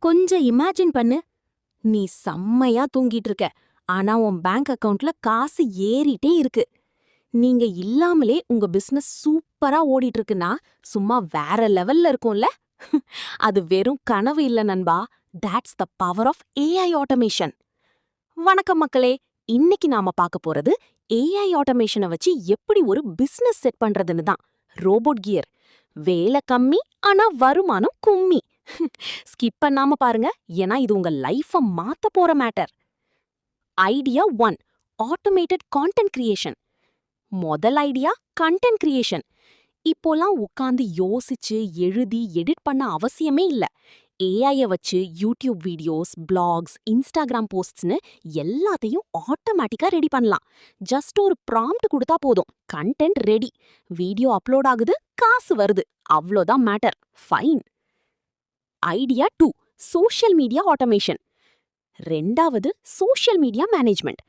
கொஞ்சம் இமேஜின் பண்ணு. நீ செம்மையா தூங்கிட்டு இருக்க. ஆனா உன் பேங்க் அக்கவுண்ட்ல காசு ஏறிட்டே இருக்கு. நீங்க இல்லாமலே உங்க பிசினஸ் சூப்பரா ஓடிட்டு இருக்குன்னா சும்மா வேற லெவல்ல இருக்கும்ல. அது வெறும் கனவு இல்ல நண்பா. That's the power of AI automation. வணக்கம் மக்களே. இன்னைக்கு நாம பார்க்க போறது ஏஐ ஆட்டோமேஷனை வச்சு எப்படி ஒரு பிசினஸ் செட் பண்றதுன்னு தான். Robot gear. வேலை கம்மி ஆனா வருமானம் கும்மி. ஸ்கிப் பண்ணாம பாருங்க, ஏன்னா இது உங்க லைஃப மாத்த போற matter. Idea 1, automated content creation. முதல் ஐடியா கண்டென்ட் கிரியேஷன். இப்போலாம் உட்காந்து யோசிச்சு எழுதி எடிட் பண்ண அவசியமே இல்ல. ஏஐய வச்சு யூடியூப் வீடியோஸ், பிளாக்ஸ், இன்ஸ்டாகிராம் போஸ்ட்ஸ்னு எல்லாத்தையும் ஆட்டோமேட்டிக்கா ரெடி பண்ணலாம். ஜஸ்ட் ஒரு ப்ராம்ப்ட் கொடுத்தா போதும், கண்டென்ட் ரெடி. வீடியோ அப்லோட் ஆகுது, காசு வருது. அவ்ளோதான் matter. Fine. Idea 2, social media automation. ரெண்டாவது சோஷியல் மீடியா மேனேஜ்மெண்ட்.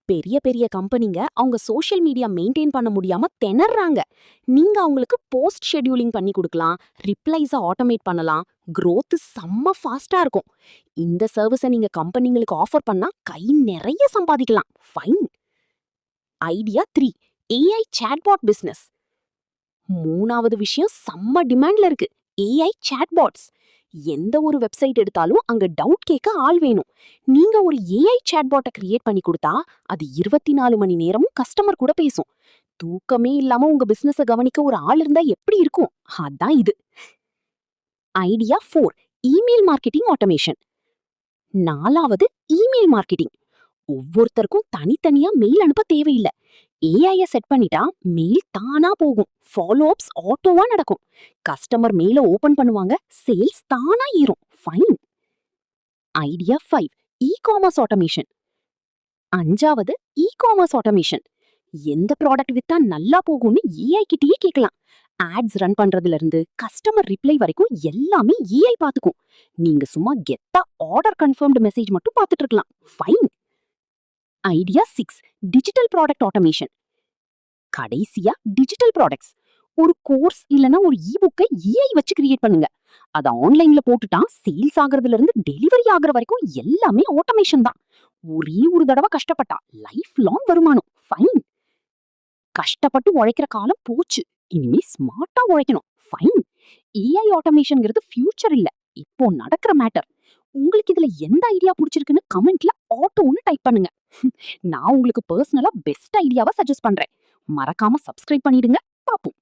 பெரிய பெரிய கம்பெனிங்க அவங்க சோஷியல் மீடியா மெயின்டைன் பண்ண முடியாம திணறாங்க. நீங்க அவங்களுக்கு போஸ்ட் ஷெட்யூலிங் பண்ணி கொடுக்கலாம், ரிப்ளைஸ ஆட்டோமேட் பண்ணலாம். growth செம்ம ஃபாஸ்டா இருக்கும். இந்த சர்வீஸை நீங்க கம்பெனிங்களுக்கு ஆஃபர் பண்ணா கை நிறைய சம்பாதிக்கலாம். Fine. Idea 3, AI chatbot business. மூணாவது விஷயம் செம்ம டிமாண்ட்ல இருக்கு, ஏஐ சாட்பாட்ஸ். எந்த ஒரு வெப்சைட் எடுத்தாலும் அங்க டவுட் கேட்க ஆள் வேணும். நீங்க ஒரு ஏஐ சாட்பாட்டை கிரியேட் பண்ணி கொடுத்தா அது 24 மணி நேரமும் கஸ்டமர் கூட பேசும். தூக்கமே இல்லாம உங்க பிசினஸ கவனிக்க ஒரு ஆள் இருந்தா எப்படி இருக்கும்? அதான் இது. Idea 4, email marketing automation. நாலாவது இமெயில் மார்க்கெட்டிங். ஒவ்வொருத்தருக்கும் தனித்தனியா மெயில் அனுப்ப தேவையில்லை. ஏஐய செட் பண்ணிட்டா மெயில் தானா போகும், ஃபாலோ அப்ஸ் ஆட்டோவா நடக்கும். கஸ்டமர் மெயில ஓபன் பண்ணுவாங்க, சேல்ஸ் தானா ஏறும். ஃபைன். Idea 5, e-commerce automation. அஞ்சாவது இ-காமர்ஸ் ஆட்டோமேஷன். எந்த ப்ராடக்ட் வித்தா நல்லா போகும்னு ஏஐ கிட்டயே கேட்கலாம். ஆட்ஸ் ரன் பண்றதுல இருந்து கஸ்டமர் ரிப்ளை வரைக்கும் எல்லாமே ஏஐ பாத்துக்கும். நீங்க சும்மா கெத்தா ஆர்டர் கன்ஃபர்ம்டு மெசேஜ் மட்டும் பார்த்துட்டு இருக்கலாம். Fine. Idea 6, digital product automation. கடைசியா டிஜிட்டல் ப்ராடக்ட்ஸ். ஒரு கோர்ஸ் இல்லனா ஒரு இ-புக்கை ஏஐ வச்சு கிரியேட் பண்ணுங்க. அத ஆன்லைன்ல போட்டுட்டா சேல்ஸ் ஆகுறதுல இருந்து டெலிவரி ஆகுற வரைக்கும் எல்லாமே ஆட்டோமேஷன் தான். ஒரே ஒரு தடவை கஷ்டப்பட்டா லைஃப் லாங் வருமானம். ஃபைன். கஷ்டப்பட்டு உழைக்கிற காலம் போச்சு, இனிமே ஸ்மார்ட்டா உழைக்கணும். ஃபைன். ஏஐ ஆட்டோமேஷன்ங்கிறது ஃபியூச்சர் இல்ல, இப்போ நடக்கிற மேட்டர். உங்களுக்கு இதுல எந்த ஐடியா பிடிச்சிருக்குன்னு கமெண்ட்ல ஆட்டோன்னு டைப் பண்ணுங்க. நான் உங்களுக்கு பர்சனலா பெஸ்ட் ஐடியாவை சஜஸ்ட் பண்றேன். மறக்காம சப்ஸ்கிரைப் பண்ணிடுங்க. பாப்போம்.